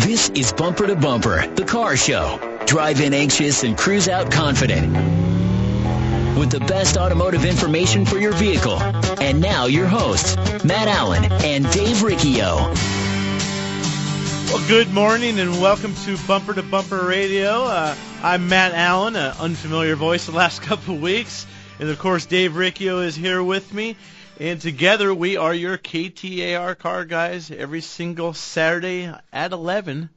This is Bumper to Bumper, the car show. Drive in anxious and cruise out confident. With the best automotive information for your vehicle. And now your hosts, Matt Allen and Dave Riccio. Well, good morning and welcome to Bumper to Bumper Radio. I'm Matt Allen, an unfamiliar voice the last couple of weeks. And, of course, Dave Riccio is here with me. And together we are your KTAR car guys every single Saturday at 11.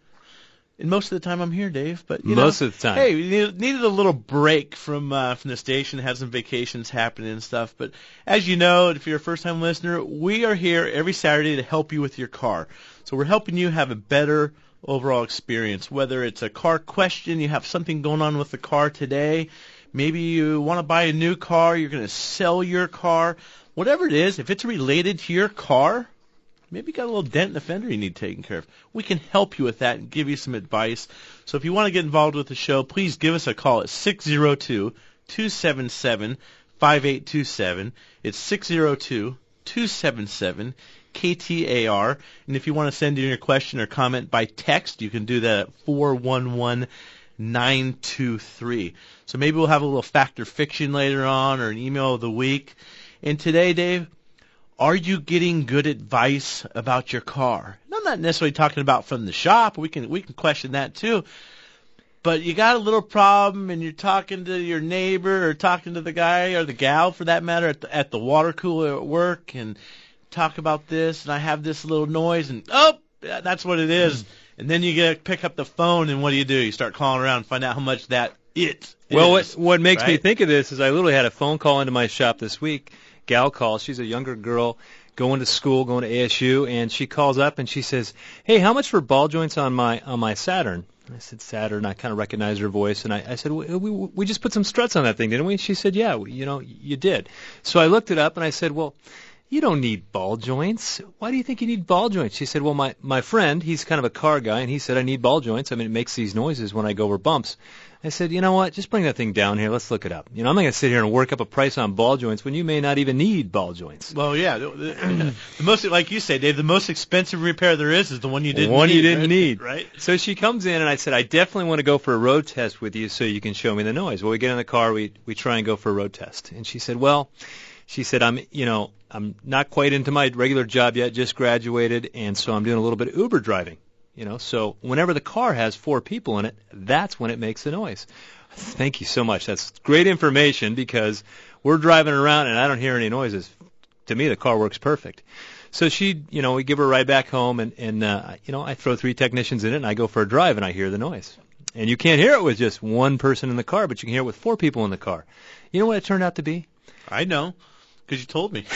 And most of the time I'm here, Dave. But most of the time. Hey, we needed a little break from the station, had some vacations happening and stuff. But as you know, if you're a first-time listener, we are here every Saturday to help you with your car. So we're helping you have a better overall experience, whether it's a car question, you have something going on with the car today, maybe you want to buy a new car, you're going to sell your car. Whatever it is, if it's related to your car, maybe you got a little dent in the fender you need taken care of. We can help you with that and give you some advice. So if you want to get involved with the show, please give us a call at 602-277-5827. It's 602-277-KTAR. And if you want to send in your question or comment by text, you can do that at 411-923. So maybe we'll have a little fact or fiction later on or an email of the week. And today, Dave, are you getting good advice about your car? And I'm not necessarily talking about from the shop. We can question that too. But you got a little problem and you're talking to your neighbor or talking to the guy or the gal, for that matter, at the water cooler at work and talk about this, and I have this little noise, and that's what it is. And then you get to pick up the phone, and what do? You start calling around and find out how much that is. Well, what makes me think of this is I literally had a phone call into my shop this week. Gal calls. She's a younger girl going to school, going to ASU, and she calls up and she says, "Hey, how much for ball joints on my Saturn?" I said, "Saturn." I kind of recognized her voice, and I said, we just put some struts on that thing, didn't we? She said, "Yeah, you did." So I looked it up, and I said, "Well, you don't need ball joints. Why do you think you need ball joints?" She said, "Well, my friend, he's kind of a car guy, and he said I need ball joints. I mean, it makes these noises when I go over bumps." I said, "You know what? Just bring that thing down here. Let's look it up. I'm not going to sit here and work up a price on ball joints when you may not even need ball joints." Well, yeah. The most, like you say, Dave, the most expensive repair there is the one you didn't need. The one you didn't need. Right? So she comes in, and I said, "I definitely want to go for a road test with you so you can show me the noise." Well, we get in the car. We try and go for a road test. And she said, I'm not quite into my regular job yet, just graduated, and so I'm doing a little bit of Uber driving. So whenever the car has 4 people in it, that's when it makes the noise. Thank you so much. That's great information because we're driving around and I don't hear any noises. To me, the car works perfect. So we give her a ride back home, and I throw 3 technicians in it, and I go for a drive, and I hear the noise. And you can't hear it with just one person in the car, but you can hear it with 4 people in the car. You know what it turned out to be? I know. Because you told me.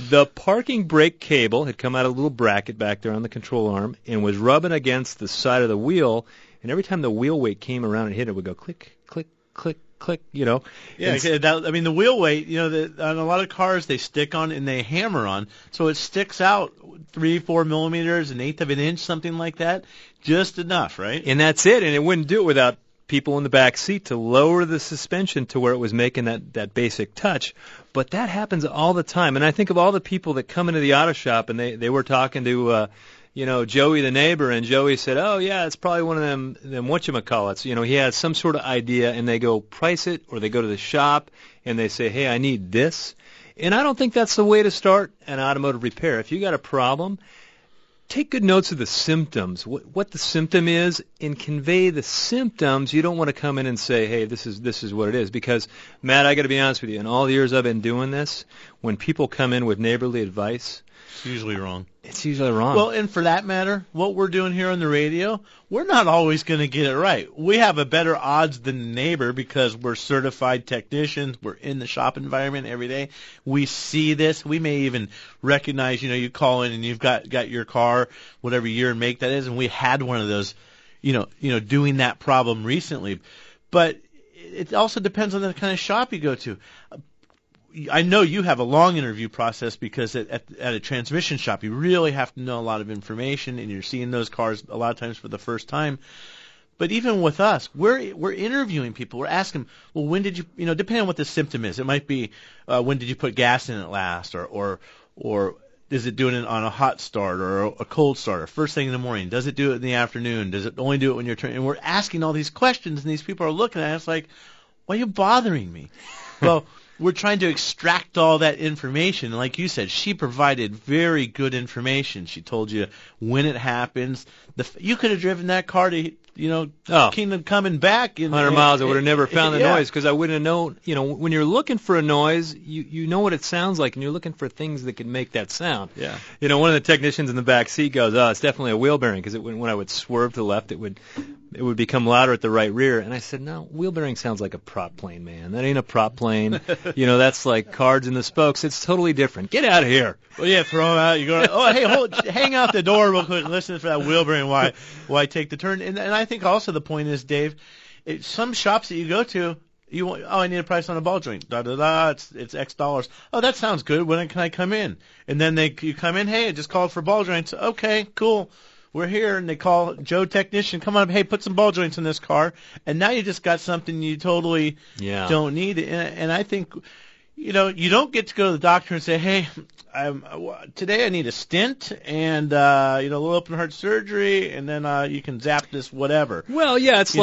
The parking brake cable had come out of a little bracket back there on the control arm and was rubbing against the side of the wheel, and every time the wheel weight came around and hit it, it would go click, click, click, click, Yeah, the wheel weight, on a lot of cars they stick on and they hammer on, so it sticks out 3-4 millimeters, 1/8 of an inch, something like that, just enough, right? And that's it, and it wouldn't do it without people in the back seat to lower the suspension to where it was making that basic touch. But that happens all the time. And I think of all the people that come into the auto shop, and they were talking to Joey the neighbor, and Joey said, "Oh yeah, it's probably one of them whatchamacallits." He has some sort of idea, and they go price it, or they go to the shop and they say, "Hey, I need this." And I don't think that's the way to start an automotive repair. If you got a problem, take good notes of the symptoms, what the symptom is, and convey the symptoms. You don't want to come in and say, "Hey, this is what it is," because, Matt, I got to be honest with you. In all the years I've been doing this, when people come in with neighborly advice, it's usually wrong. It's usually wrong. Well, and for that matter, what we're doing here on the radio, we're not always going to get it right. We have a better odds than the neighbor because we're certified technicians. We're in the shop environment every day. We see this. We may even recognize, you call in and you've got your car, whatever year and make that is, and we had one of those, doing that problem recently. But it also depends on the kind of shop you go to. I know you have a long interview process because at a transmission shop you really have to know a lot of information, and you're seeing those cars a lot of times for the first time. But even with us, we're interviewing people. We're asking them, well, when did you, depending on what the symptom is, it might be when did you put gas in it last, or is it doing it on a hot start or a cold start or first thing in the morning? Does it do it in the afternoon? Does it only do it when you're turning? And we're asking all these questions, and these people are looking at us like, why are you bothering me? Well, we're trying to extract all that information. And like you said, she provided very good information. She told you when it happens. You could have driven that car to, Kingdom coming back. 100 miles, I would have never found the noise because I wouldn't have known. When you're looking for a noise, you know what it sounds like, and you're looking for things that can make that sound. Yeah. One of the technicians in the back seat goes, "Oh, it's definitely a wheel bearing," because when I would swerve to the left, it would become louder at the right rear. And I said, "No, wheel bearing sounds like a prop plane, man. That ain't a prop plane. That's like cards in the spokes. It's totally different. Get out of here." Well, yeah, throw them out. You go, oh, hey, hang out the door real quick and listen for that wheel bearing why take the turn. And I think also the point is, Dave, some shops that you go to, I need a price on a ball joint. It's X dollars. Oh, that sounds good. When can I come in? And then you come in, hey, I just called for ball joints. Okay, cool. We're here, and they call Joe technician. Come on, hey, put some ball joints in this car. And now you just got something you totally don't need. And I think, you don't get to go to the doctor and say, hey, today I need a stent and a little open heart surgery, and then you can zap this whatever. Well, yeah, it's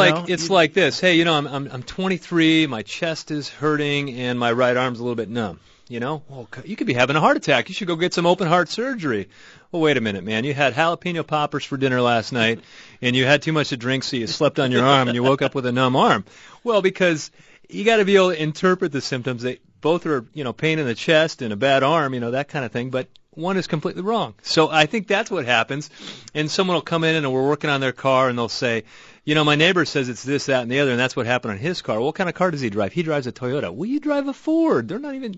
like this. Hey, I'm 23, my chest is hurting, and my right arm's a little bit numb. Well, you could be having a heart attack. You should go get some open heart surgery. Well, wait a minute, man. You had jalapeno poppers for dinner last night, and you had too much to drink, so you slept on your arm, and you woke up with a numb arm. Well, because you got to be able to interpret the symptoms. They both are, pain in the chest and a bad arm, that kind of thing. But one is completely wrong. So I think that's what happens. And someone will come in and we're working on their car, and they'll say, my neighbor says it's this, that, and the other, and that's what happened on his car. Well, what kind of car does he drive? He drives a Toyota. Well, you drive a Ford. They're not even,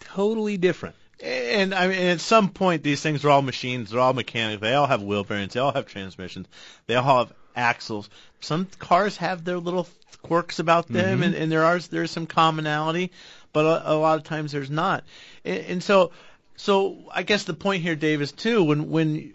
totally different. And I mean, at some point, these things are all machines. They're all mechanical. They all have wheel bearings. They all have transmissions. They all have axles. Some cars have their little quirks about them, and there's some commonality, but a lot of times there's not. And so I guess the point here, Dave, is too when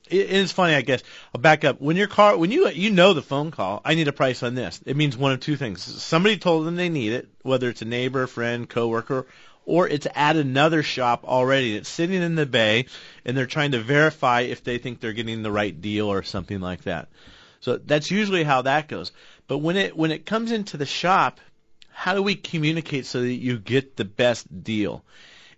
it's funny. I guess I'll back up. When your car, when you know the phone call, I need a price on this. It means one of two things. Somebody told them they need it, whether it's a neighbor, friend, coworker, or it's at another shop already that's sitting in the bay, and they're trying to verify if they think they're getting the right deal or something like that. So that's usually how that goes. But when it comes into the shop, how do we communicate so that you get the best deal?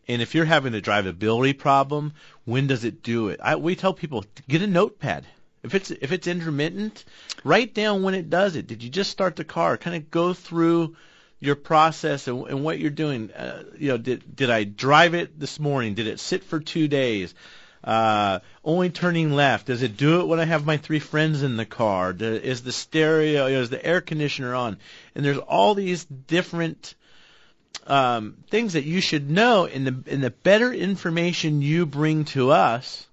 And if you're having a drivability problem, when does it do it? We tell people, get a notepad. If it's intermittent, write down when it does it. Did you just start the car? Kind of go through your process and what you're doing. Did I drive it this morning? Did it sit for 2 days? Only turning left. Does it do it when I have my 3 friends in the car? Is the stereo, is the air conditioner on? And there's all these different things that you should know. And the better information you bring to us,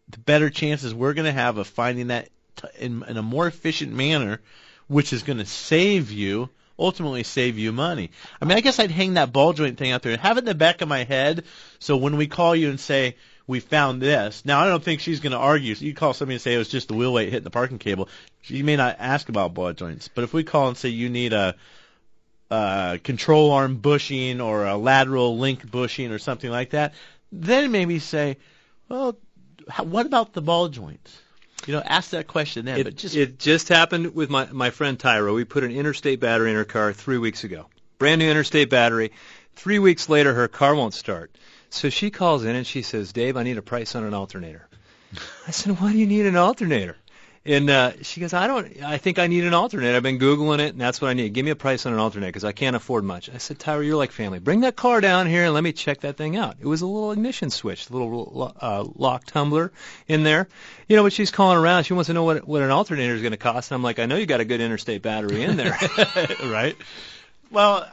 the better chances we're going to have of finding that in a more efficient manner, which is going to ultimately save you money. I mean, I guess I'd hang that ball joint thing out there and have it in the back of my head, so when we call you and say, we found this. Now, I don't think she's going to argue. So you call somebody and say it was just the wheel weight hitting the parking cable. She may not ask about ball joints. But if we call and say you need a control arm bushing or a lateral link bushing or something like that, then maybe say, well, what about the ball joints? Ask that question then. It just happened with my friend Tyra. We put an interstate battery in her car 3 weeks ago. Brand new interstate battery. 3 weeks later, her car won't start. So she calls in and she says, Dave, I need a price on an alternator. I said, why do you need an alternator? And she goes, I think I need an alternator. I've been Googling it, and that's what I need. Give me a price on an alternator because I can't afford much. I said, Tyra, you're like family. Bring that car down here and let me check that thing out. It was a little ignition switch, a little lock tumbler in there. But she's calling around. She wants to know what an alternator is going to cost. And I'm like, I know you got a good interstate battery in there. Right? Well,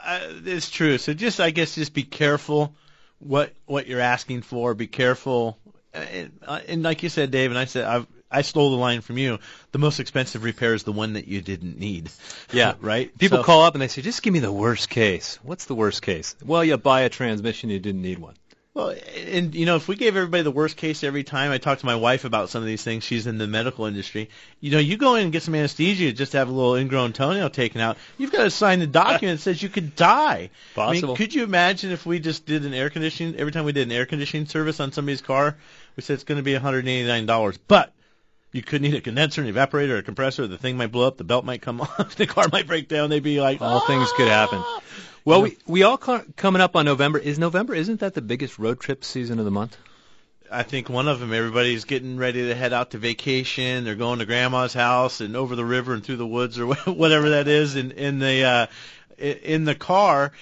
it's true. So I guess just be careful what you're asking for. Be careful. And like you said, Dave, and I said, I stole the line from you. The most expensive repair is the one that you didn't need. Yeah. Right? People call up and they say, just give me the worst case. What's the worst case? Well, you buy a transmission, you didn't need one. Well, and if we gave everybody the worst case every time, I talk to my wife about some of these things. She's in the medical industry. You go in and get some anesthesia just to have a little ingrown toenail taken out. You've got to sign the document that says you could die. Possible. I mean, could you imagine if we just did an air conditioning, every time we did an air conditioning service on somebody's car, we said it's going to be $189, but you could need a condenser, an evaporator, or a compressor. The thing might blow up. The belt might come off. The car might break down. They'd be like, all things could happen. Well, we all coming up on November. Isn't that the biggest road trip season of the month? I think one of them. Everybody's getting ready to head out to vacation. They're going to grandma's house and over the river and through the woods or whatever that is in the car.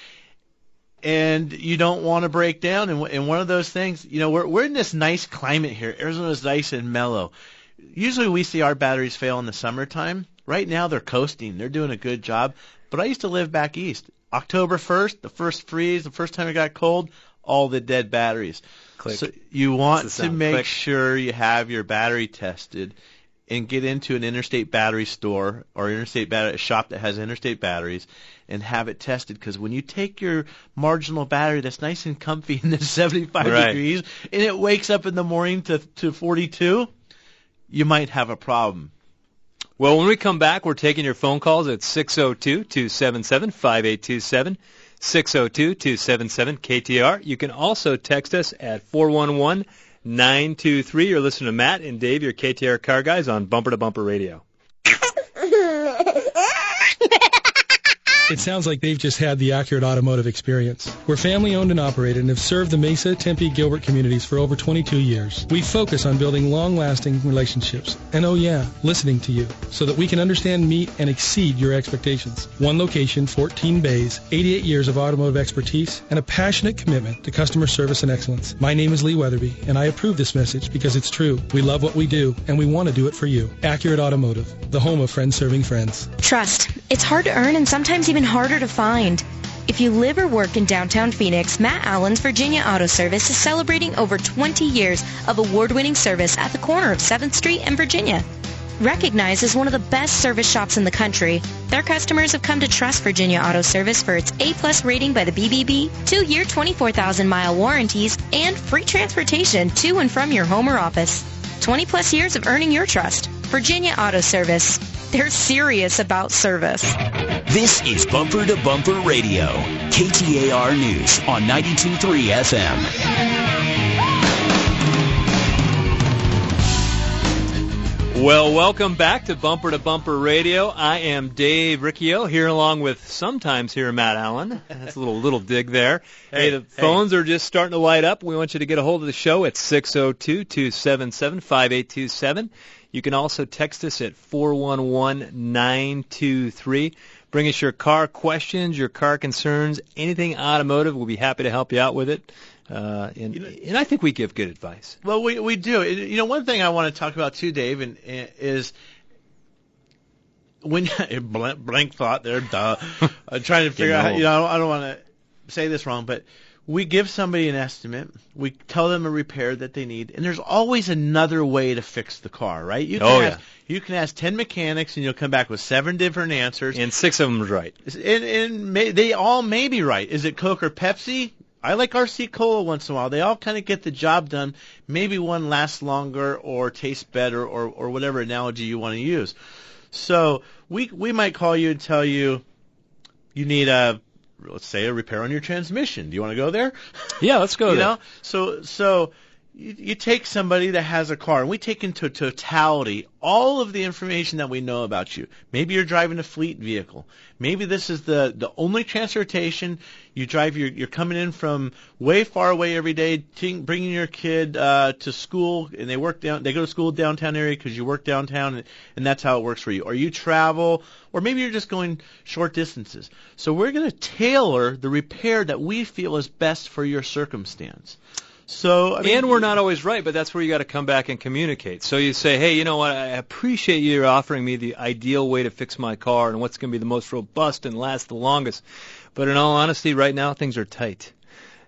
And you don't want to break down. And one of those things, we're in this nice climate here. Arizona's nice and mellow. Usually we see our batteries fail in the summertime. Right now they're coasting. They're doing a good job. But I used to live back east. October 1st, the first freeze, the first time it got cold, all the dead batteries. Click. So you want to make Click. sure you have your battery tested and get into an interstate battery store or a shop that has interstate batteries and have it tested, because when you take your marginal battery that's nice and comfy in the 75 degrees and it wakes up in the morning to 42, you might have a problem. Well, when we come back, we're taking your phone calls at 602-277-5827, 602-277-KTAR. You can also text us at 411-923. You're listening to Matt and Dave, your KTAR car guys, on Bumper to Bumper Radio. It sounds like they've just had the accurate automotive experience. We're family-owned and operated and have served the Mesa, Tempe, Gilbert communities for over 22 years. We focus on building long-lasting relationships and, listening to you so that we can understand, meet, and exceed your expectations. One location, 14 bays, 88 years of automotive expertise, and a passionate commitment to customer service and excellence. My name is Lee Weatherby, and I approve this message because it's true. We love what we do, and we want to do it for you. Accurate Automotive, the home of friends serving friends. Trust. It's hard to earn and sometimes even harder to find. If you live or work in downtown Phoenix, Matt Allen's Virginia Auto Service is celebrating over 20 years of award-winning service at the corner of 7th Street and Virginia. Recognized as one of the best service shops in the country, their customers have come to trust Virginia Auto Service for its A+ rating by the BBB, 2-year 24,000-mile warranties, and free transportation to and from your home or office. 20-plus years of earning your trust. Virginia Auto Service. They're serious about service. This is Bumper to Bumper Radio, KTAR News on 92.3 FM. Well, welcome back to Bumper Radio. I am Dave Riccio, here along with sometimes here Matt Allen. That's a little dig there. Hey, the phones are just starting to light up. We want you to get a hold of the show at 602-277-5827. You can also text us at 411-923. Bring us your car questions, your car concerns, anything automotive. We'll be happy to help you out with it. And I think we give good advice. Well, we do. One thing I want to talk about too, Dave, is when blank thought there. Duh. I'm trying to figure out. I don't want to say this wrong, but we give somebody an estimate. We tell them a repair that they need, and there's always another way to fix the car, right? You can ask 10 mechanics, and you'll come back with 7 different answers, and 6 of them is right. And they all may be right. Is it Coke or Pepsi? I like RC Cola once in a while. They all kind of get the job done. Maybe one lasts longer or tastes better or whatever analogy you want to use. So we might call you and tell you need let's say a repair on your transmission. Do you want to go there? Yeah, let's go there. So you take somebody that has a car, and we take into totality all of the information that we know about you. Maybe you're driving a fleet vehicle. Maybe this is the only transportation you drive. You're coming in from way far away every day, bringing your kid to school, and they go to school downtown area because you work downtown, and that's how it works for you. Or you travel, or maybe you're just going short distances. So we're going to tailor the repair that we feel is best for your circumstance. So, and we're not always right, but that's where you got to come back and communicate. So you say, hey, you know what, I appreciate you offering me the ideal way to fix my car and what's going to be the most robust and last the longest. But in all honesty, right now things are tight.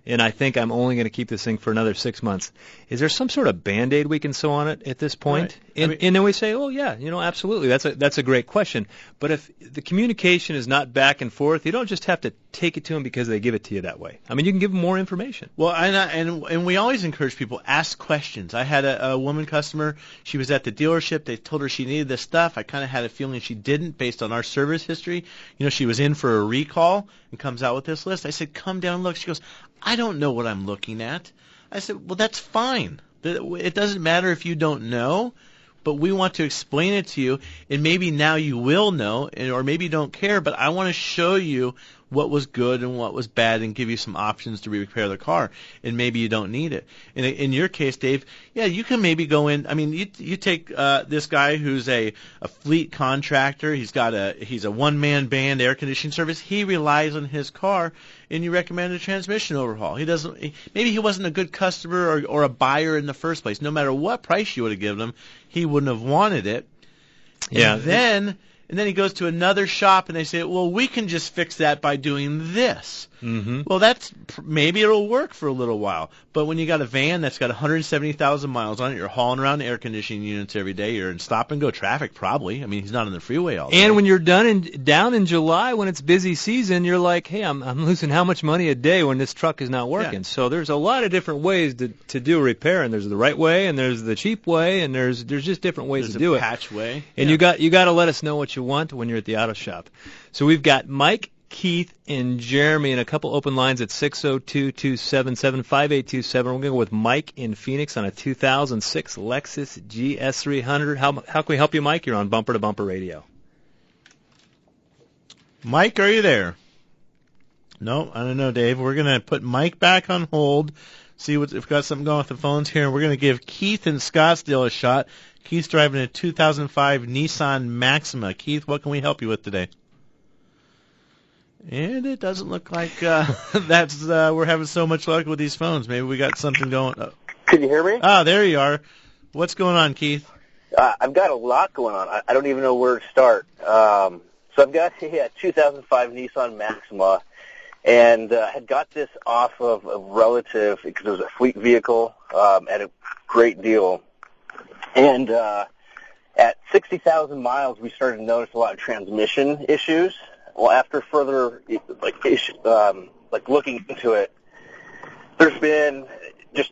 And I think I'm only going to keep this thing for another 6 months. Is there some sort of Band-Aid we can sew on it at this point? Right. And then we say, oh, yeah, absolutely. That's a great question. But if the communication is not back and forth, you don't just have to take it to them because they give it to you that way. I mean, you can give them more information. Well, and we always encourage people, ask questions. I had a woman customer. She was at the dealership. They told her she needed this stuff. I kind of had a feeling she didn't based on our service history. You know, she was in for a recall and comes out with this list. I said, come down and look. She goes, I don't know what I'm looking at. I said, well, that's fine. It doesn't matter if you don't know, but we want to explain it to you, and maybe now you will know, or maybe you don't care, but I want to show you what was good and what was bad and give you some options to repair the car, and maybe you don't need it. In your case, Dave, yeah, you can maybe go in. I mean, you take this guy who's a fleet contractor. He's a one-man band air conditioning service. He relies on his car, and you recommend a transmission overhaul. Maybe he wasn't a good customer or a buyer in the first place. No matter what price you would have given him, he wouldn't have wanted it. Yeah. And then he goes to another shop, and they say, well, we can just fix that by doing this. Mm-hmm. Well, maybe it'll work for a little while. But when you got a van that's got 170,000 miles on it, you're hauling around air conditioning units every day, you're in stop-and-go traffic probably. I mean, he's not on the freeway all day. And when you're down in July when it's busy season, you're like, hey, I'm losing how much money a day when this truck is not working? Yeah. So there's a lot of different ways to do a repair, and there's the right way, and there's the cheap way, and there's just different ways to do it. There's a patch way. And you got to let us know what you want when you're at the auto shop. So we've got Mike, Keith, and Jeremy, and a couple open lines at 602-277-5827. We're going to go with Mike in Phoenix on a 2006 Lexus GS300. How can we help you, Mike? You're on Bumper to Bumper Radio. Mike, are you there? No, I don't know, Dave. We're going to put Mike back on hold, see if we've got something going with the phones here, and we're going to give Keith in Scottsdale a shot. Keith's driving a 2005 Nissan Maxima. Keith, what can we help you with today? And it doesn't look like we're having so much luck with these phones. Maybe we got something going. Can you hear me? Ah, there you are. What's going on, Keith? I've got a lot going on. I don't even know where to start. So I've got a 2005 Nissan Maxima, and had got this off of a relative because it was a fleet vehicle at a great deal. And at 60,000 miles, we started to notice a lot of transmission issues. Well, after further looking into it, there's been just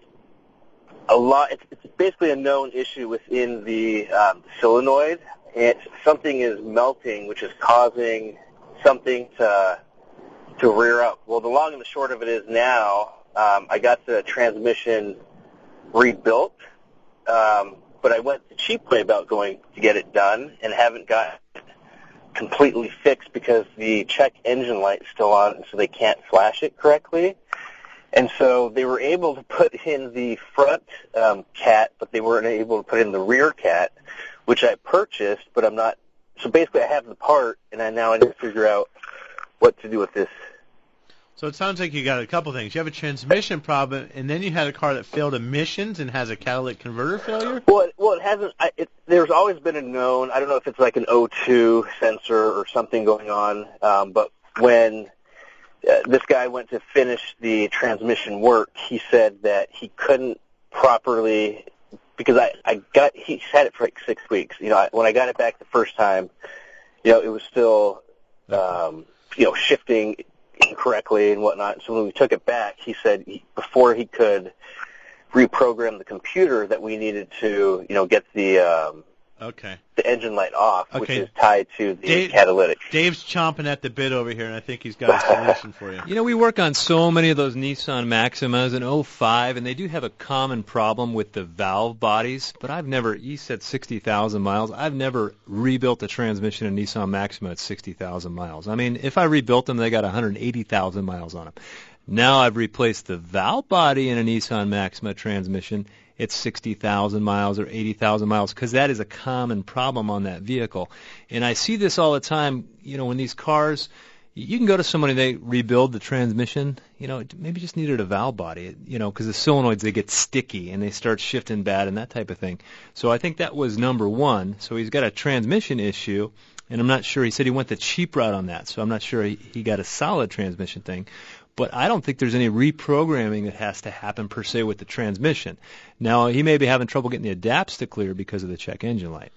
a lot. It's basically a known issue within the solenoid. Something is melting, which is causing something to rear up. Well, the long and the short of it is now I got the transmission rebuilt, but I went the cheap way about going to get it done and haven't got it completely fixed because the check engine light's still on, so they can't flash it correctly. And so they were able to put in the front cat, but they weren't able to put in the rear cat, which I purchased, but I'm not. So basically I have the part, and I need to figure out what to do with this. So it sounds like you got a couple things. You have a transmission problem, and then you had a car that failed emissions and has a catalytic converter failure? Well, it hasn't. There's always been a known. I don't know if it's like an O2 sensor or something going on, but when this guy went to finish the transmission work, he said that he couldn't properly, because he's had it for like 6 weeks. You know, when I got it back the first time, you know, it was still, shifting incorrectly and whatnot. So when we took it back, he said before he could reprogram the computer that we needed to, get the engine light off, which is tied to the catalytic. Dave's chomping at the bit over here, and I think he's got a solution for you. You know, we work on so many of those Nissan Maximas in 05, and they do have a common problem with the valve bodies, but you said 60,000 miles. I've never rebuilt a transmission in Nissan Maxima at 60,000 miles. I mean, if I rebuilt them, they got 180,000 miles on them. Now I've replaced the valve body in a Nissan Maxima transmission. It's 60,000 miles or 80,000 miles because that is a common problem on that vehicle. And I see this all the time, when these cars, you can go to somebody, they rebuild the transmission, maybe just needed a valve body, because the solenoids, they get sticky and they start shifting bad and that type of thing. So I think that was number one. So he's got a transmission issue, and I'm not sure, he said he went the cheap route on that, so I'm not sure he got a solid transmission thing. But I don't think there's any reprogramming that has to happen per se with the transmission. Now, he may be having trouble getting the adapts to clear because of the check engine light.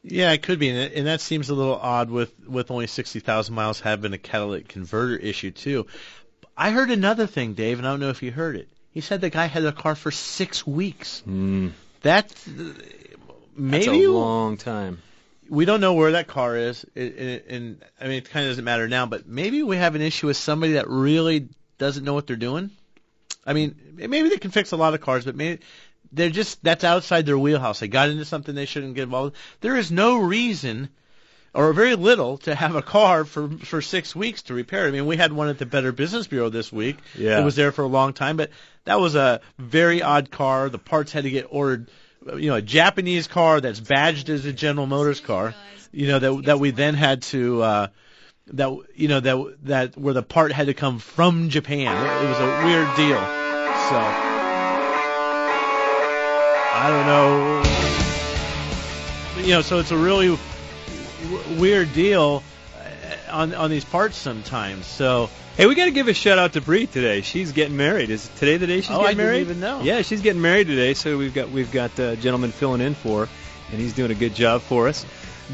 Yeah, it could be, and that seems a little odd with only 60,000 miles having a catalytic converter issue too. I heard another thing, Dave, and I don't know if you heard it. He said the guy had the car for 6 weeks. That's maybe a long time. We don't know where that car is, and I mean, it kind of doesn't matter now, but maybe we have an issue with somebody that really doesn't know what they're doing. I mean, maybe they can fix a lot of cars, but maybe that's outside their wheelhouse. They got into something they shouldn't get involved in. There is no reason, or very little, to have a car for 6 weeks to repair it. I mean, we had one at the Better Business Bureau this week. Yeah. It was there for a long time, but that was a very odd car. The parts had to get ordered. A Japanese car that's badged as a General Motors car, that we then had to that where the part had to come from Japan. It was a weird deal. So I don't know. So it's a really weird deal on these parts sometimes. So. Hey, we got to give a shout out to Bree today. She's getting married. Is today the day she's getting married? I didn't even know. Yeah, she's getting married today. So we've got a gentleman filling in for her, and he's doing a good job for us.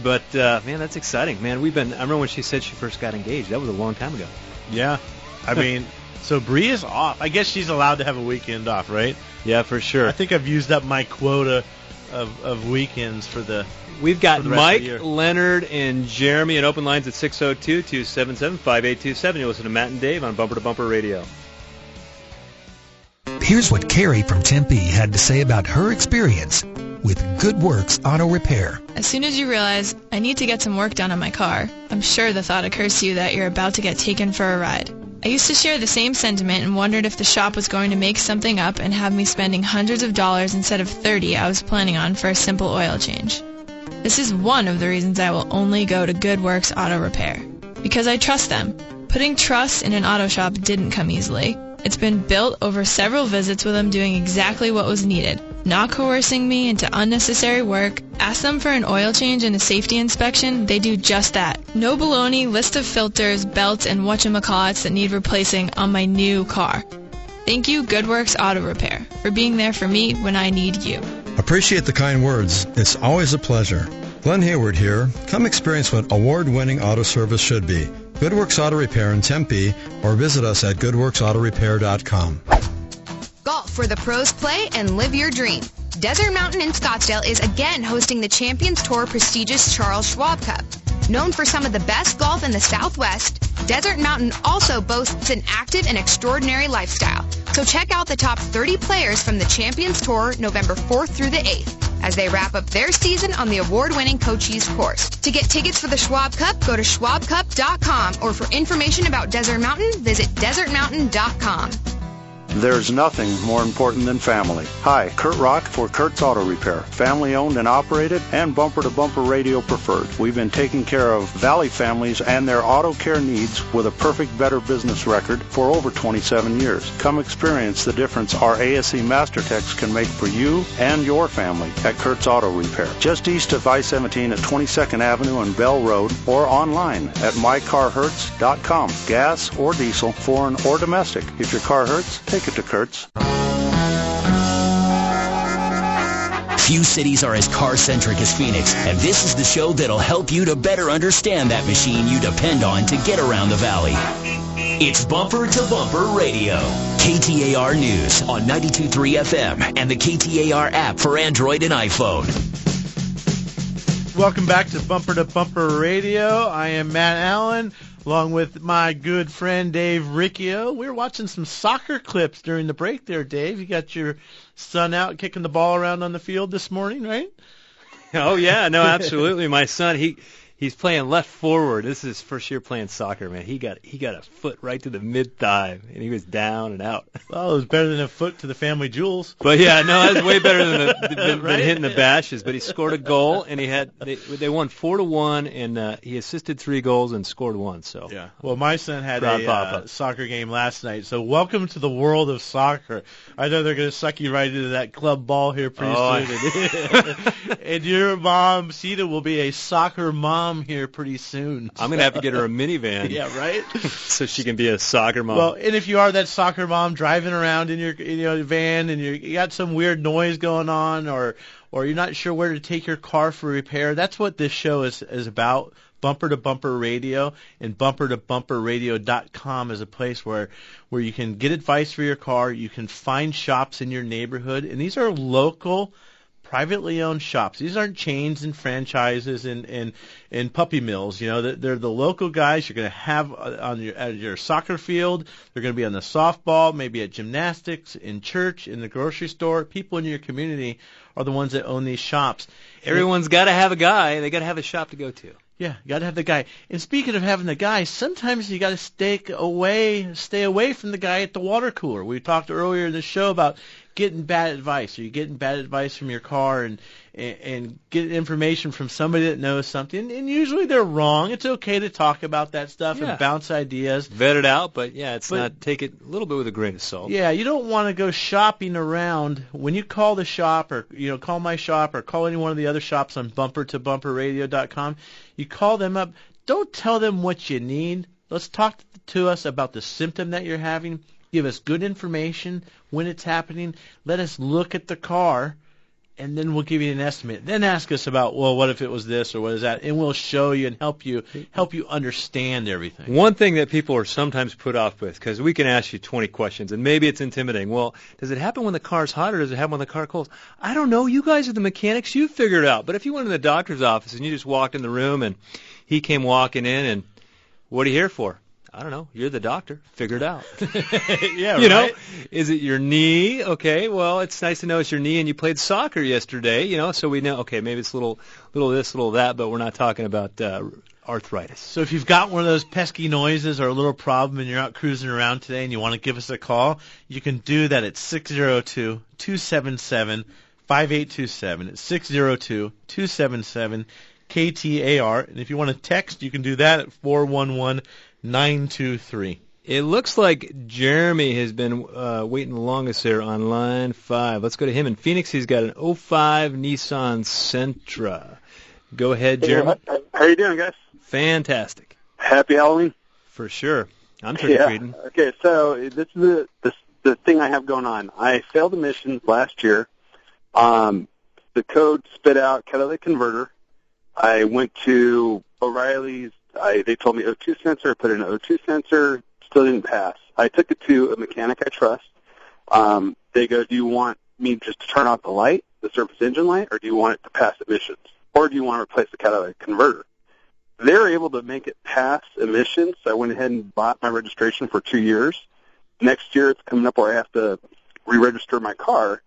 But man, that's exciting, man. I remember when she said she first got engaged. That was a long time ago. Yeah, I mean, so Bree is off. I guess she's allowed to have a weekend off, right? Yeah, for sure. I think I've used up my quota of weekends for the. We've got Mike, Leonard, and Jeremy at open lines at 602-277-5827. You listen to Matt and Dave on Bumper to Bumper Radio. Here's what Carrie from Tempe had to say about her experience with Good Works Auto Repair. As soon as you realize, I need to get some work done on my car, I'm sure the thought occurs to you that you're about to get taken for a ride. I used to share the same sentiment and wondered if the shop was going to make something up and have me spending hundreds of dollars instead of $30 I was planning on for a simple oil change. This is one of the reasons I will only go to Good Works Auto Repair. Because I trust them. Putting trust in an auto shop didn't come easily. It's been built over several visits with them doing exactly what was needed, not coercing me into unnecessary work. Ask them for an oil change and a safety inspection, they do just that. No baloney, list of filters, belts, and whatchamacallits that need replacing on my new car. Thank you, Good Works Auto Repair, for being there for me when I need you. Appreciate the kind words. It's always a pleasure. Glenn Hayward here. Come experience what award-winning auto service should be. Good Works Auto Repair in Tempe, or visit us at goodworksautorepair.com. Golf where the pros play and live your dream. Desert Mountain in Scottsdale is again hosting the Champions Tour prestigious Charles Schwab Cup. Known for some of the best golf in the Southwest, Desert Mountain also boasts an active and extraordinary lifestyle. So check out the top 30 players from the Champions Tour November 4th through the 8th as they wrap up their season on the award-winning Cochise course. To get tickets for the Schwab Cup, go to schwabcup.com, or for information about Desert Mountain, visit desertmountain.com. There's nothing more important than family. Hi, Kurt Rock for Kurt's Auto Repair. Family owned and operated and Bumper to Bumper Radio preferred. We've been taking care of Valley families and their auto care needs with a perfect Better Business record for over 27 years. Come experience the difference our ASE Master Techs can make for you and your family at Kurt's Auto Repair. Just east of I-17 at 22nd Avenue and Bell Road, or online at mycarhurts.com. Gas or diesel, foreign or domestic. If your car hurts, take it to Kurtz. Few cities are as car-centric as Phoenix, and this is the show that'll help you to better understand that machine you depend on to get around the valley. It's Bumper to Bumper Radio. KTAR News on 92.3 FM and the KTAR app for Android and iPhone. Welcome back to Bumper Radio. I am Matt Allen, along with my good friend Dave Riccio. We were watching some soccer clips during the break there, Dave. You got your son out kicking the ball around on the field this morning, right? Oh, yeah. No, absolutely. My son, he's playing left forward. This is his first year playing soccer, man. He got a foot right to the mid-thigh, and he was down and out. Well, it was better than a foot to the family jewels. But, yeah, no, that was way better than hitting the bashes. But he scored a goal, and they won 4-1, and he assisted 3 goals and scored 1. So yeah. Well, my son had a soccer game last night. So welcome to the world of soccer. I know they're going to suck you right into that club ball here pretty soon. And your mom, Sita, will be a soccer mom here pretty soon. I'm going to have to get her a minivan. Yeah, right? So she can be a soccer mom. Well, and if you are that soccer mom driving around in your van and you got some weird noise going on, or or you're not sure where to take your car for repair, that's what this show is about. Bumper to Bumper Radio, and bumpertobumperradio.com is a place where you can get advice for your car. You can find shops in your neighborhood, and these are local, privately owned shops. These aren't chains and franchises and puppy mills. You know, they're the local guys you're going to have at your soccer field. They're going to be on the softball, maybe at gymnastics, in church, in the grocery store. People in your community are the ones that own these shops. Everyone's got to have a guy. They got to have a shop to go to. Yeah, you got to have the guy. And speaking of having the guy, sometimes you got to stay away from the guy at the water cooler. We talked earlier in the show about getting bad advice. Are you getting bad advice from your car and get information from somebody that knows something? And usually they're wrong. It's okay to talk about that stuff and bounce ideas. Vet it out, but take it a little bit with a grain of salt. Yeah, you don't want to go shopping around. When you call the shop or call my shop or call any one of the other shops on bumpertobumperradio.com, you call them up. Don't tell them what you need. Let's talk to us about the symptom that you're having. Give us good information when it's happening. Let us look at the car, and then we'll give you an estimate. Then ask us about, well, what if it was this or what is that, and we'll show you and help you understand everything. One thing that people are sometimes put off with, because we can ask you 20 questions, and maybe it's intimidating. Well, does it happen when the car's hot or does it happen when the car cools? I don't know. You guys are the mechanics. You figure it out. But if you went in the doctor's office and you just walked in the room and he came walking in and what are you here for? I don't know. You're the doctor. Figure it out. Yeah, you right? know, is it your knee? Okay, well, it's nice to know it's your knee and you played soccer yesterday, so we know, okay, maybe it's a little this, little that, but we're not talking about arthritis. So if you've got one of those pesky noises or a little problem and you're out cruising around today and you want to give us a call, you can do that at 602-277-5827. It's 602-277-KTAR. And if you want to text, you can do that at 411-923. It looks like Jeremy has been waiting the longest there on line 5. Let's go to him in Phoenix. He's got an 05 Nissan Sentra. Go ahead, Jeremy. How you doing, guys? Fantastic. Happy Halloween. For sure. I'm trick-or-treating. Yeah. Okay, so this is the thing I have going on. I failed emissions last year. The code spit out catalytic converter. I went to O'Reilly's. They told me O2 sensor. I put in an O2 sensor. Still didn't pass. I took it to a mechanic I trust. They go, do you want me just to turn off the light, the surface engine light, or do you want it to pass emissions? Or do you want to replace the catalytic converter? They're able to make it pass emissions. So I went ahead and bought my registration for 2 years. Next year it's coming up where I have to re-register my car.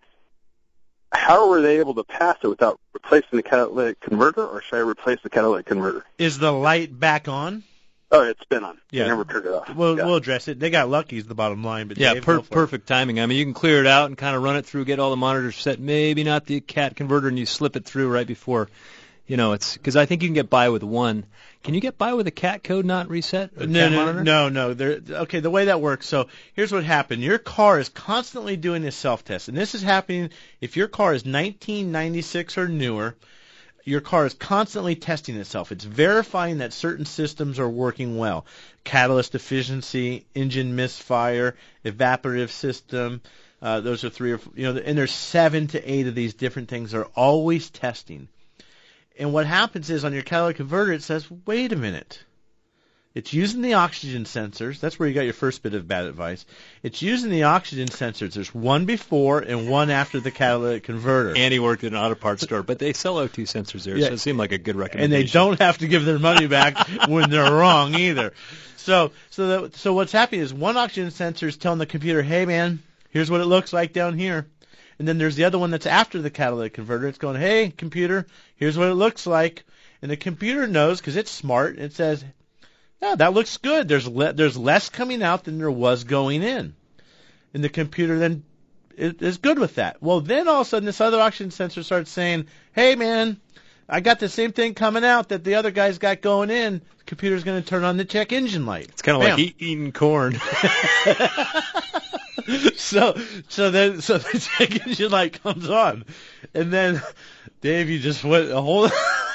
How were they able to pass it without replacing the catalytic converter, or should I replace the catalytic converter? Is the light back on? Oh, it's been on. Yeah. I never turned it off. We'll address it. They got lucky is the bottom line. But yeah, Dave, perfect timing. I mean, you can clear it out and kind of run it through, get all the monitors set, maybe not the cat converter, and you slip it through right before, it's because I think you can get by with one. Can you get by with a cat code not reset? No. Okay, the way that works, so here's what happened. Your car is constantly doing a self-test, and this is happening if your car is 1996 or newer. Your car is constantly testing itself. It's verifying that certain systems are working well. Catalyst efficiency, engine misfire, evaporative system. Those are 3 or 4, and there's 7 to 8 of these different things are always testing. And what happens is on your catalytic converter, it says, wait a minute. It's using the oxygen sensors. That's where you got your first bit of bad advice. It's using the oxygen sensors. There's one before and one after the catalytic converter. And he worked at an auto parts store, but they sell O2 sensors there, so it seemed like a good recommendation. And they don't have to give their money back when they're wrong either. So what's happening is one oxygen sensor is telling the computer, hey, man, here's what it looks like down here. And then there's the other one that's after the catalytic converter. It's going, hey, computer, here's what it looks like. And the computer knows because it's smart. And it says, yeah, that looks good. There's less coming out than there was going in. And the computer then is good with that. Well, then all of a sudden this other oxygen sensor starts saying, hey, man, I got the same thing coming out that the other guy's got going in. The computer's going to turn on the check engine light. It's kind of like eating corn. So the check engine light comes on, and then Dave, you just went a whole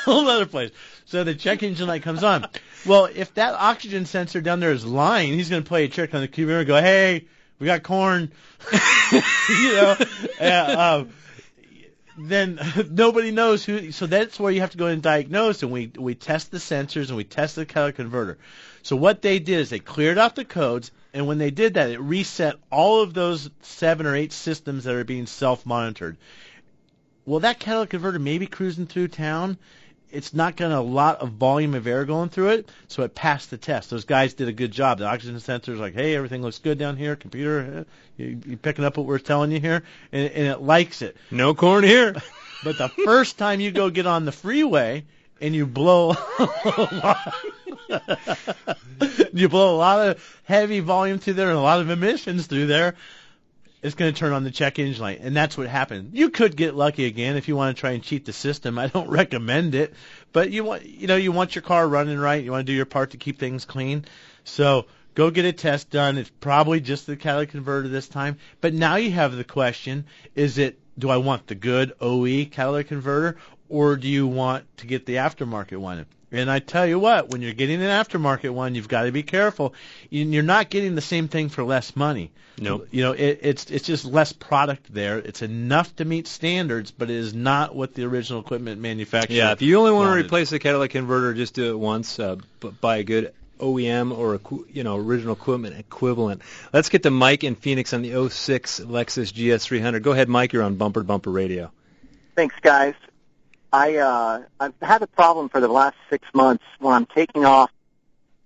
other place. So the check engine light comes on. Well, if that oxygen sensor down there is lying, he's going to play a trick on the computer and go, "Hey, we got corn." then nobody knows who. So that's where you have to go and diagnose, and we test the sensors and we test the catalytic converter. So what they did is they cleared out the codes, and when they did that, it reset all of those 7 or 8 systems that are being self-monitored. Well, that catalytic converter may be cruising through town. It's not got a lot of volume of air going through it, so it passed the test. Those guys did a good job. The oxygen sensor's like, hey, everything looks good down here. Computer, you picking up what we're telling you here? And it likes it. No corn here. But the first time you go get on the freeway and you blow you blow a lot of heavy volume through there and a lot of emissions through there, it's going to turn on the check engine light, and that's what happened. You could get lucky again if you want to try and cheat the system. I don't recommend it, but you want your car running right. You want to do your part to keep things clean. So go get a test done. It's probably just the catalytic converter this time. But now you have the question: do I want the good OE catalytic converter, or do you want to get the aftermarket one? And I tell you what, when you're getting an aftermarket one, you've got to be careful. You're not getting the same thing for less money. Nope. It's just less product there. It's enough to meet standards, but it is not what the original equipment manufacturer. Yeah, if you only want wanted. to replace the catalytic converter, just do it once. But buy a good OEM or original equipment equivalent. Let's get to Mike in Phoenix on the 06 Lexus GS300. Go ahead, Mike. You're on Bumper to Bumper Radio. Thanks, guys. I've had a problem for the last 6 months when I'm taking off,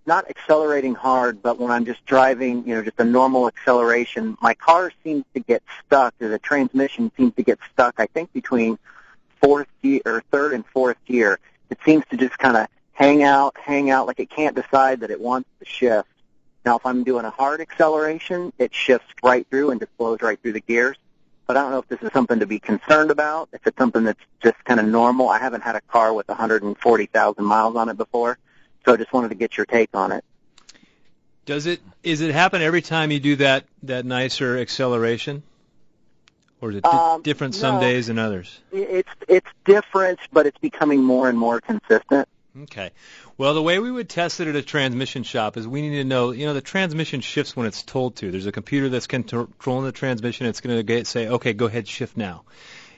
not accelerating hard, but when I'm just driving, just a normal acceleration, my car seems to get stuck, or the transmission seems to get stuck, I think, between third and fourth gear. It seems to just kind of hang out, like it can't decide that it wants to shift. Now, if I'm doing a hard acceleration, it shifts right through and just flows right through the gears. But I don't know if this is something to be concerned about, if it's something that's just kind of normal. I haven't had a car with 140,000 miles on it before, so I just wanted to get your take on it. Is it happen every time you do that nicer acceleration? Or is it different some days than others? It's different, but it's becoming more and more consistent. Okay. Well, the way we would test it at a transmission shop is we need to know, the transmission shifts when it's told to. There's a computer that's controlling the transmission. It's going to say, okay, go ahead, shift now.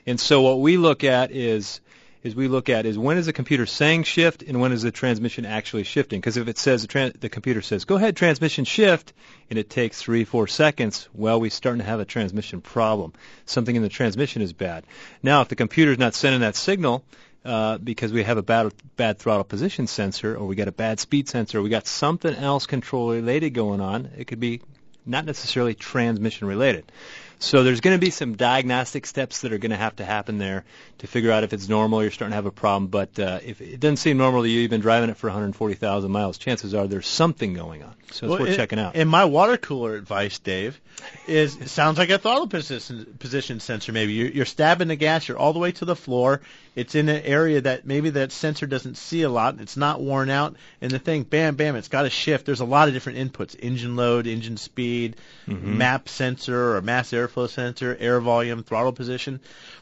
And so what we look at is when is the computer saying shift and when is the transmission actually shifting? Because if it says the computer says, go ahead, transmission shift, and it takes 3-4 seconds, well, we're starting to have a transmission problem. Something in the transmission is bad. Now, if the computer's not sending that signal, because we have a bad throttle position sensor, or we got a bad speed sensor, or we got something else control related going on. It could be not necessarily transmission related. So there's going to be some diagnostic steps that are going to have to happen there to figure out if it's normal or you're starting to have a problem. But if it doesn't seem normal to you, you've been driving it for 140,000 miles, chances are there's something going on. So it's worth checking out. And my water cooler advice, Dave, is it sounds like a throttle position sensor maybe. You're stabbing the gas, you're all the way to the floor. It's in an area that maybe that sensor doesn't see a lot. It's not worn out. And the thing, bam, bam, it's got to shift. There's a lot of different inputs: engine load, engine speed, map sensor or mass airflow sensor, air volume, throttle position.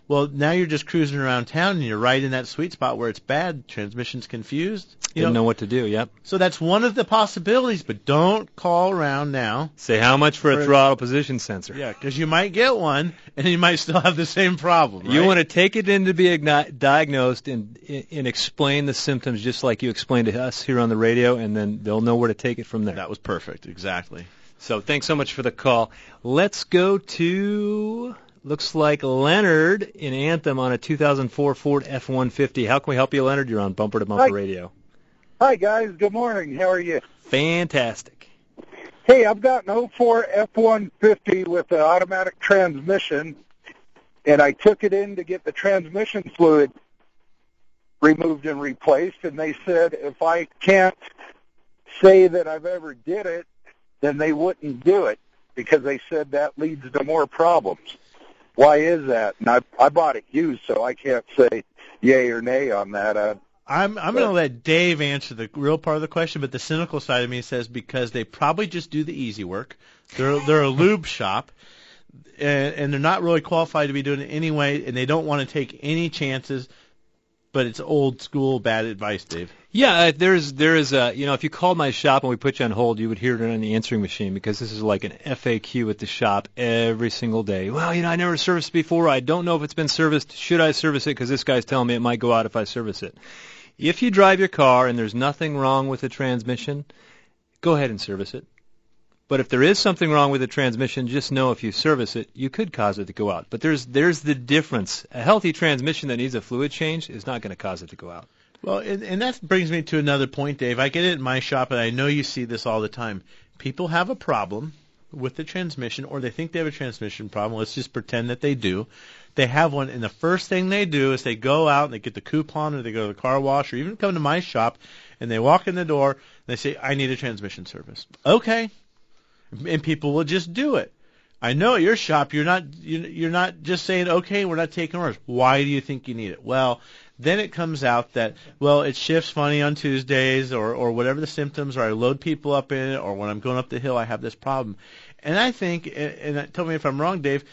Well, now you're just cruising around town and you're right in that sweet spot where it's bad. Transmission's confused. Didn't know what to do, yep. So that's one of the possibilities, but don't call around now. Say how much for a throttle position sensor. Yeah, because you might get one and you might still have the same problem, right? You want to take it in to be diagnosed and explain the symptoms just like you explained to us here on the radio, and then they'll know where to take it from there. That was perfect, exactly. So thanks so much for the call. Let's go to, looks like Leonard in Anthem on a 2004 Ford F-150. How can we help you, Leonard? You're on Bumper to Bumper Radio. Hi, guys. Good morning. How are you? Fantastic. Hey, I've got an 04 F-150 with an automatic transmission, and I took it in to get the transmission fluid removed and replaced, and they said if I can't say that I've ever did it, then they wouldn't do it because they said that leads to more problems. Why is that? And I bought it used, so I can't say yay or nay on that. I'm going to let Dave answer the real part of the question, but the cynical side of me says because they probably just do the easy work. They're a lube shop, and they're not really qualified to be doing it anyway, and they don't want to take any chances. but it's old school bad advice, Dave. Yeah, there is if you called my shop and we put you on hold, you would hear it on the answering machine because this is like an FAQ at the shop every single day. Well, I never serviced it before. I don't know if it's been serviced. Should I service it? Because this guy's telling me it might go out if I service it. If you drive your car and there's nothing wrong with the transmission, go ahead and service it. But if there is something wrong with the transmission, just know if you service it, you could cause it to go out. But there's the difference. A healthy transmission that needs a fluid change is not going to cause it to go out. Well, and that brings me to another point, Dave. I get it in my shop, and I know you see this all the time. People have a problem with the transmission, or they think they have a transmission problem. Let's just pretend that they do. They have one, and the first thing they do is they go out and they get the coupon, or they go to the car wash, or even come to my shop, and they walk in the door, and they say, I need a transmission service. Okay. And people will just do it. I know at your shop you're not just saying, okay, we're not taking orders. Why do you think you need it? Well, then it comes out that, well, it shifts funny on Tuesdays or whatever the symptoms, or I load people up in it, or when I'm going up the hill I have this problem. And I think, and tell me if I'm wrong, Dave,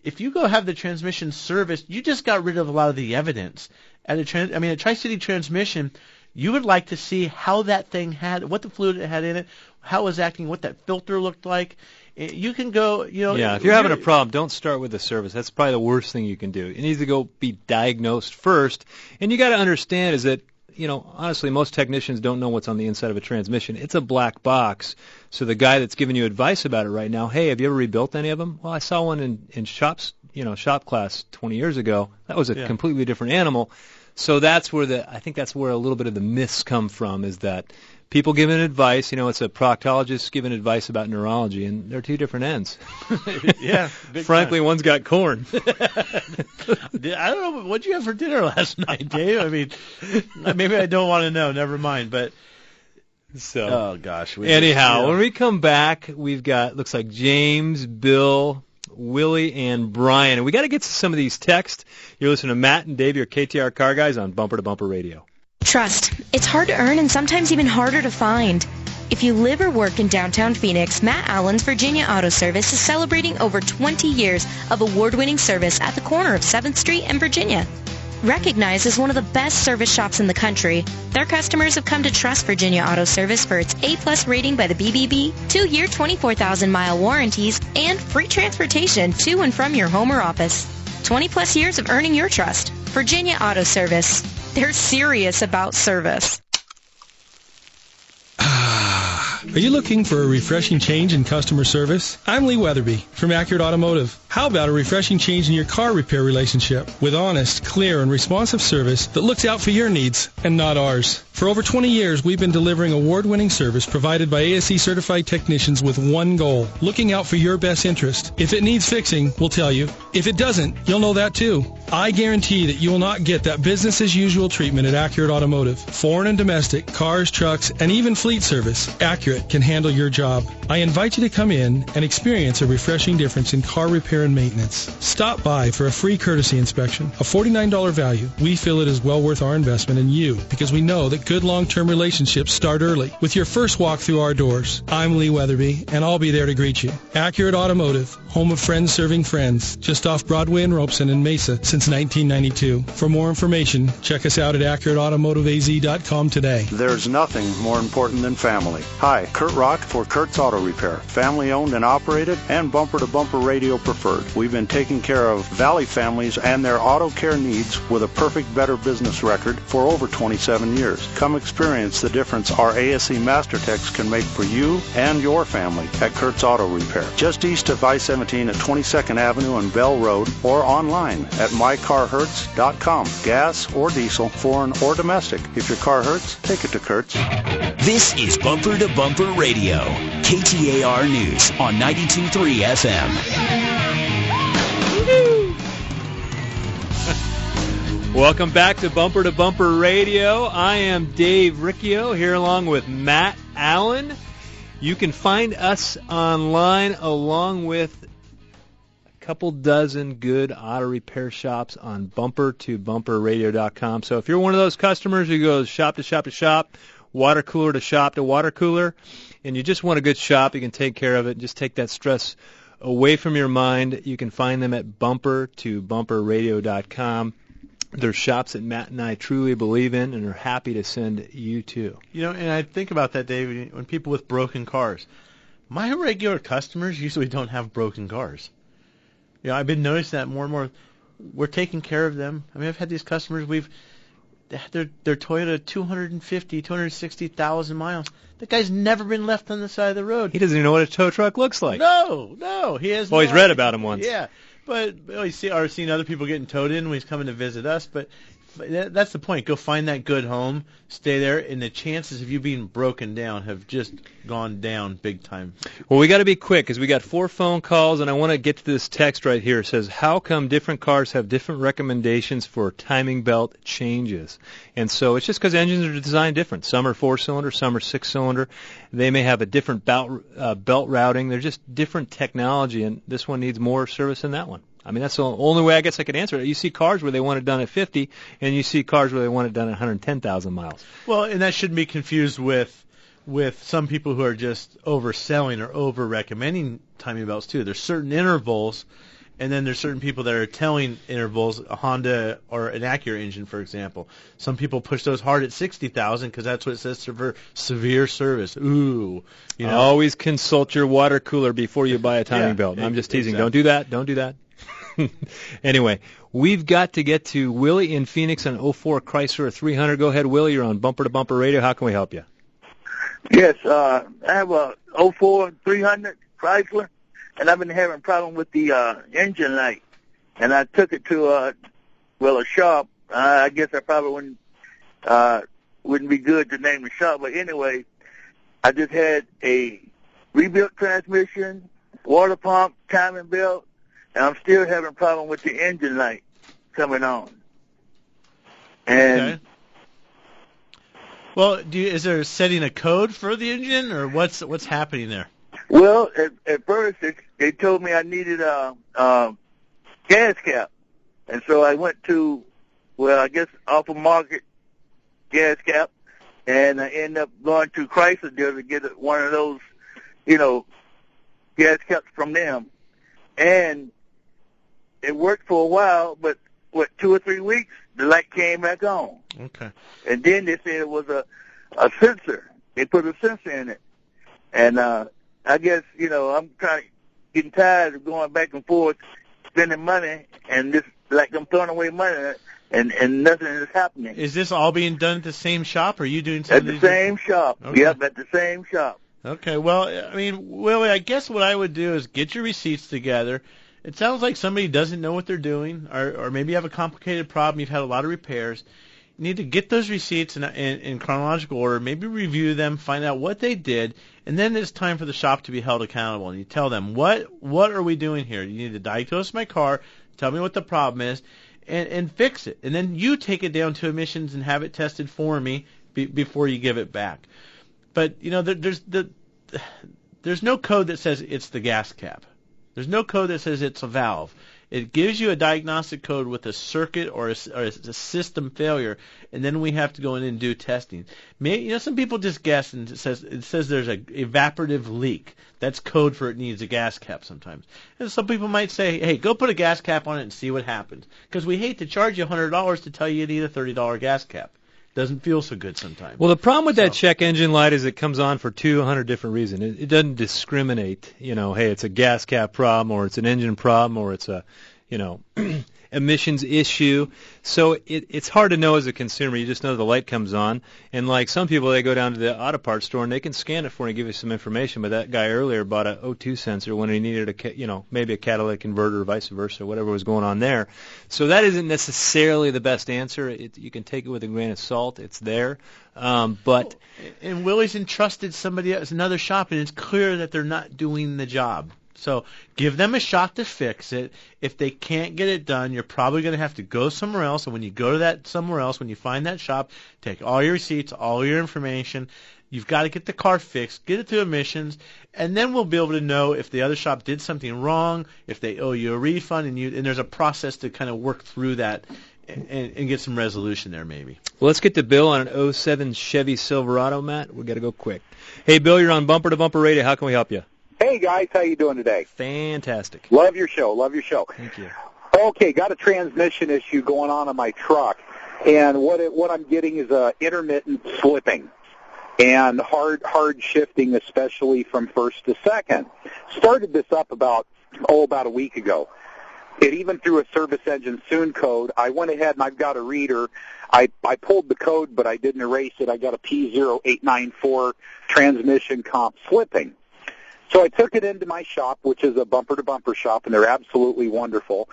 if you go have the transmission serviced, you just got rid of a lot of the evidence. At a Tri-City Transmission, you would like to see how that thing what the fluid it had in it, how it was acting, what that filter looked like. You can go, Yeah, if you're having a problem, don't start with the service. That's probably the worst thing you can do. It needs to go be diagnosed first. And you got to understand is that, honestly, most technicians don't know what's on the inside of a transmission. It's a black box. So the guy that's giving you advice about it right now, hey, have you ever rebuilt any of them? Well, I saw one in shops, shop class 20 years ago. That was a completely different animal. So that's where I think that's where a little bit of the myths come from, is that people giving advice, it's a proctologist giving advice about neurology, and they're two different ends. Yeah. Frankly, one's got corn. I don't know. What'd you have for dinner last night, Dave? I mean, maybe I don't want to know. Never mind. But oh gosh. Anyhow, when we come back, we've got looks like James, Bill, Willie, and Brian, and we got to get to some of these texts. You're listening to Matt and Dave, your KTAR car guys on Bumper to Bumper Radio. Trust. It's hard to earn and sometimes even harder to find. If you live or work in downtown Phoenix, Matt Allen's Virginia Auto Service is celebrating over 20 years of award-winning service at the corner of 7th Street and Virginia. Recognized as one of the best service shops in the country, their customers have come to trust Virginia Auto Service for its A+ rating by the BBB, 2-year 24,000-mile warranties, and free transportation to and from your home or office. 20+ years of earning your trust. Virginia Auto Service. They're serious about service. Are you looking for a refreshing change in customer service? I'm Lee Weatherby from Accurate Automotive. How about a refreshing change in your car repair relationship with honest, clear, and responsive service that looks out for your needs and not ours? For over 20 years, we've been delivering award-winning service provided by ASE-certified technicians with one goal, looking out for your best interest. If it needs fixing, we'll tell you. If it doesn't, you'll know that too. I guarantee that you will not get that business-as-usual treatment at Accurate Automotive. Foreign and domestic, cars, trucks, and even fleet service, Accurate can handle your job. I invite you to come in and experience a refreshing difference in car repair and maintenance. Stop by for a free courtesy inspection, a $49 value. We feel it is well worth our investment in you because we know that good long-term relationships start early with your first walk through our doors. I'm Lee Weatherby, and I'll be there to greet you. Accurate Automotive, home of friends serving friends, just off Broadway and Robeson in Mesa since 1992. For more information, check us out at AccurateAutomotiveAZ.com today. There's nothing more important than family. Hi, Kurt Rock for Kurt's Auto Repair. Family owned and operated and bumper-to-bumper radio preferred. We've been taking care of Valley families and their auto care needs with a perfect Better Business record for over 27 years. Come experience the difference our ASE Master Techs can make for you and your family at Kurt's Auto Repair. Just east of I-17 at 22nd Avenue and Bell Road, or online at mycarhurts.com. Gas or diesel, foreign or domestic. If your car hurts, take it to Kurt's. This is Bumper to Bumper Radio, KTAR News on 92.3 FM. Welcome back to Bumper Radio. I am Dave Riccio here along with Matt Allen. You can find us online along with a couple dozen good auto repair shops on bumpertobumperradio.com. So if you're one of those customers who goes shop to shop to shop, water cooler to shop to water cooler, and you just want a good shop, you can take care of it, just take that stress away from your mind. You can find them at bumpertobumperradio.com. They're shops that Matt and I truly believe in and are happy to send you to. You know, and I think about that, Dave, when people with broken cars. My regular customers usually don't have broken cars. You know, I've been noticing that more and more. We're taking care of them. I mean, I've had these customers, their Toyota 260,000 miles. That guy's never been left on the side of the road. He doesn't even know what a tow truck looks like. No, he has. Well, he's read about him once. Yeah, but he's seen other people getting towed in when he's coming to visit us. But that's the point. Go find that good home, stay there, and the chances of you being broken down have just gone down big time. Well, we got to be quick because we got 4 phone calls, and I want to get to this text right here. It says, how come different cars have different recommendations for timing belt changes? And so it's just because engines are designed different. Some are 4-cylinder, some are 6-cylinder. They may have a different belt routing. They're just different technology, and this one needs more service than that one. I mean, that's the only way I guess I could answer it. You see cars where they want it done at 50, and you see cars where they want it done at 110,000 miles. Well, and that shouldn't be confused with some people who are just overselling or over-recommending timing belts, too. There's certain intervals, and then there's certain people that are telling intervals, a Honda or an Acura engine, for example. Some people push those hard at 60,000 because that's what it says for severe service. Ooh. You know? Always consult your water cooler before you buy a timing belt. I'm just teasing. Exactly. Don't do that. Anyway, we've got to get to Willie in Phoenix on 04 Chrysler 300. Go ahead, Willie. You're on Bumper to Bumper Radio. How can we help you? Yes, I have a 04 300 Chrysler, and I've been having a problem with the engine light. And I took it to a shop. I guess I probably wouldn't be good to name the shop, but anyway, I just had a rebuilt transmission, water pump, timing belt, and I'm still having a problem with the engine light coming on. And okay. Well, is there setting a code for the engine, or what's happening there? Well, at first they told me I needed a gas cap, and so I went to, I guess off of market gas cap, and I ended up going to Chrysler dealer to get one of those, gas caps from them, and it worked for a while, but 2 or 3 weeks, the light came back on. Okay. And then they said it was a sensor. They put a sensor in it. And I guess, I'm getting tired of going back and forth, spending money, and just like I'm throwing away money, and nothing is happening. Is this all being done at the same shop, or are you doing something? At the same shop. Okay. Yep, at the same shop. Okay. Well, I mean, Willie, I guess what I would do is get your receipts together. It sounds like somebody doesn't know what they're doing, or maybe you have a complicated problem. You've had a lot of repairs. You need to get those receipts in chronological order, maybe review them, find out what they did, and then it's time for the shop to be held accountable. And you tell them, what are we doing here? You need to diagnose my car, tell me what the problem is, and fix it. And then you take it down to emissions and have it tested for me before you give it back. But, there's no code that says it's the gas cap. There's no code that says it's a valve. It gives you a diagnostic code with a circuit or a system failure, and then we have to go in and do testing. Some people just guess, and it says there's a evaporative leak. That's code for it needs a gas cap sometimes. And some people might say, hey, go put a gas cap on it and see what happens, because we hate to charge you $100 to tell you need a $30 gas cap. Doesn't feel so good sometimes. Well, the problem with that check engine light is it comes on for 200 different reasons. It doesn't discriminate, hey, it's a gas cap problem, or it's an engine problem, or it's a, emissions issue. So it's hard to know as a consumer. You just know the light comes on. And like some people, they go down to the auto parts store and they can scan it for you and give you some information. But that guy earlier bought a O2 sensor when he needed maybe a catalytic converter or vice versa, whatever was going on there. So that isn't necessarily the best answer. You can take it with a grain of salt. It's there. But and Willie's entrusted somebody else, another shop, and it's clear that they're not doing the job. So give them a shot to fix it. If they can't get it done, you're probably going to have to go somewhere else. And when you go to that somewhere else, when you find that shop, take all your receipts, all your information. You've got to get the car fixed, get it to emissions, and then we'll be able to know if the other shop did something wrong, if they owe you a refund, and there's a process to kind of work through that and get some resolution there maybe. Well, let's get to Bill on an 07 Chevy Silverado, Matt. We've got to go quick. Hey, Bill, you're on Bumper to Bumper Radio. How can we help you? Hey, guys. How you doing today? Fantastic. Love your show. Love your show. Thank you. Okay, got a transmission issue going on my truck, and what I'm getting is intermittent slipping and hard shifting, especially from first to second. Started this up about a week ago. It even threw a service engine soon code. I went ahead and I've got a reader. I pulled the code, but I didn't erase it. I got a P0894 transmission comp slipping. So I took it into my shop, which is a bumper-to-bumper shop, and they're absolutely wonderful.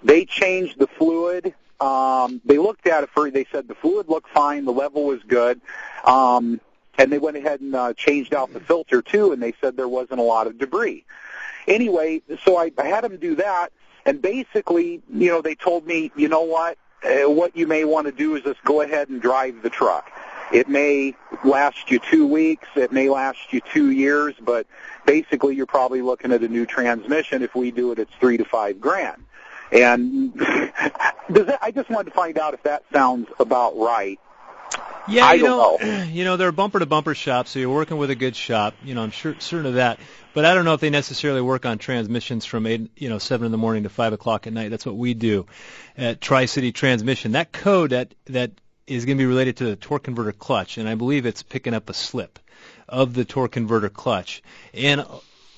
They changed the fluid. They looked at it they said the fluid looked fine, the level was good, and they went ahead and changed out the filter too, and they said there wasn't a lot of debris. Anyway, so I had them do that, and basically, they told me, you know what you may want to do is just go ahead and drive the truck. It may last you 2 weeks, it may last you 2 years, but basically you're probably looking at a new transmission. If we do it, it's $3,000 to $5,000. And I just wanted to find out if that sounds about right. Yeah, I don't know. They're bumper-to-bumper shops, so you're working with a good shop. I'm certain of that. But I don't know if they necessarily work on transmissions from 7 in the morning to 5 o'clock at night. That's what we do at Tri-City Transmission. That code that is going to be related to the torque converter clutch, and I believe it's picking up a slip of the torque converter clutch. And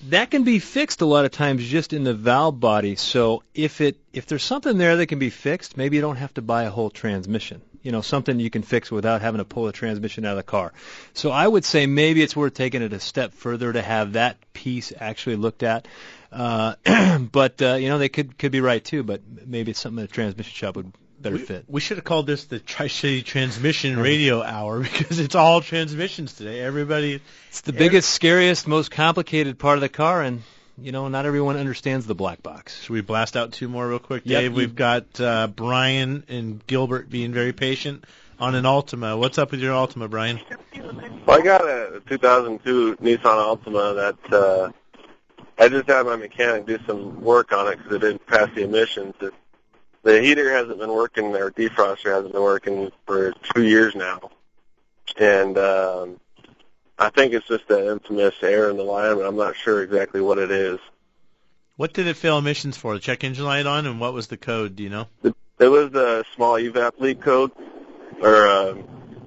that can be fixed a lot of times just in the valve body. So if there's something there that can be fixed, maybe you don't have to buy a whole transmission. Something you can fix without having to pull the transmission out of the car. So I would say maybe it's worth taking it a step further to have that piece actually looked at. But they could be right too. But maybe it's something that a transmission shop would better fit. We should have called this the Tri-City Transmission Radio Hour because it's all transmissions today. It's the biggest, scariest, most complicated part of the car, and not everyone understands the black box. Should we blast out 2 more real quick, Yep. Dave? We've got Brian and Gilbert being very patient on an Altima. What's up with your Altima, Brian? Well, I got a 2002 Nissan Altima that I just had my mechanic do some work on it because it didn't pass the emissions. The heater hasn't been working, or defroster hasn't been working for 2 years now. And I think it's just an infamous air in the line, but I'm not sure exactly what it is. What did it fail emissions for? The check engine light on, and what was the code? Do you know? It was the small evap leak code, or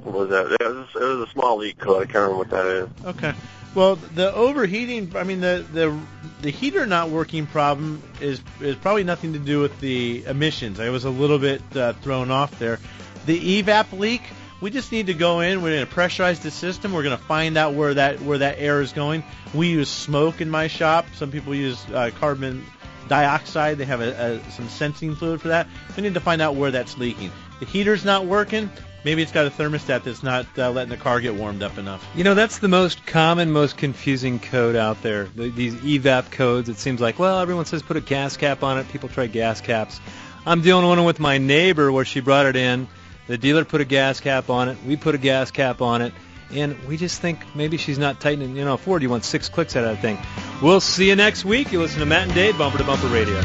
what was that? It was a small leak code. I can't remember what that is. Okay. Well, the overheating, the heater not working problem is probably nothing to do with the emissions. I was a little bit thrown off there. The evap leak, we just need to go in. We're going to pressurize the system. We're going to find out where that air is going. We use smoke in my shop. Some people use carbon dioxide. They have some sensing fluid for that. We need to find out where that's leaking. The heater's not working. Maybe it's got a thermostat that's not letting the car get warmed up enough. That's the most common, most confusing code out there. These evap codes, it seems like, well, everyone says put a gas cap on it. People try gas caps. I'm dealing one with my neighbor where she brought it in. The dealer put a gas cap on it. We put a gas cap on it. And we just think maybe she's not tightening. Ford, you want 6 clicks out of that thing. We'll see you next week. You listen to Matt and Dave, Bumper to Bumper Radio.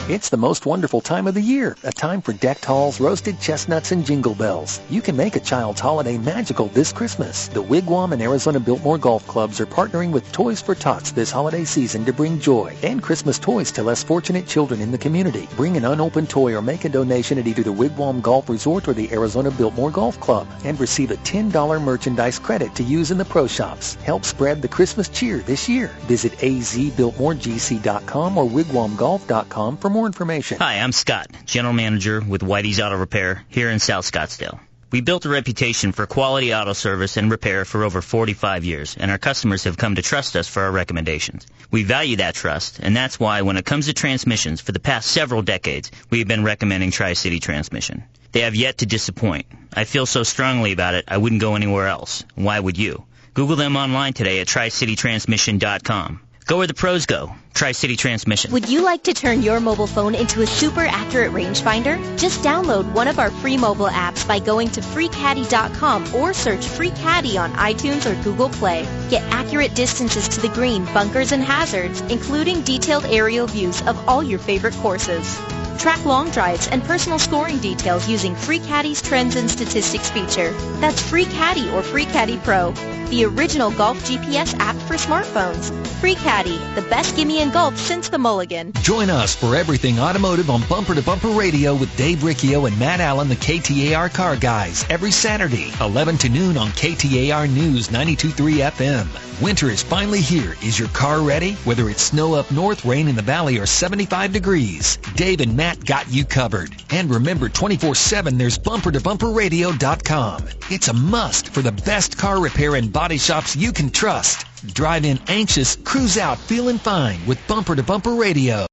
It's the most wonderful time of the year, a time for decked halls, roasted chestnuts, and jingle bells. You can make a child's holiday magical this Christmas. The Wigwam and Arizona Biltmore Golf Clubs are partnering with Toys for Tots this holiday season to bring joy and Christmas toys to less fortunate children in the community. Bring an unopened toy or make a donation at either the Wigwam Golf Resort or the Arizona Biltmore Golf Club and receive a $10 merchandise credit to use in the pro shops. Help spread the Christmas cheer this year. Visit azbiltmoregc.com or wigwamgolf.com for more information. Hi, I'm Scott, General Manager with Whitey's Auto Repair here in South Scottsdale. We built a reputation for quality auto service and repair for over 45 years, and our customers have come to trust us for our recommendations. We value that trust, and that's why when it comes to transmissions, for the past several decades, we have been recommending Tri-City Transmission. They have yet to disappoint. I feel so strongly about it, I wouldn't go anywhere else. Why would you? Google them online today at tricitytransmission.com. Go where the pros go. Tri-City Transmission. Would you like to turn your mobile phone into a super accurate rangefinder? Just download one of our free mobile apps by going to freecaddy.com or search Free Caddy on iTunes or Google Play. Get accurate distances to the green, bunkers, and hazards, including detailed aerial views of all your favorite courses. Track long drives and personal scoring details using Free Caddy's Trends and Statistics feature. That's Free Caddy or Free Caddy Pro, the original golf GPS app for for smartphones. Free Caddy, the best gimme in golf since the Mulligan. Join us for everything automotive on Bumper to Bumper Radio with Dave Riccio and Matt Allen, the KTAR Car Guys, every Saturday, 11 to noon on KTAR News 92.3 FM. Winter is finally here. Is your car ready? Whether it's snow up north, rain in the valley, or 75 degrees, Dave and Matt got you covered. And remember, 24/7, there's BumperToBumperRadio.com. It's a must for the best car repair and body shops you can trust. Drive in anxious, cruise out feeling fine with Bumper to Bumper Radio.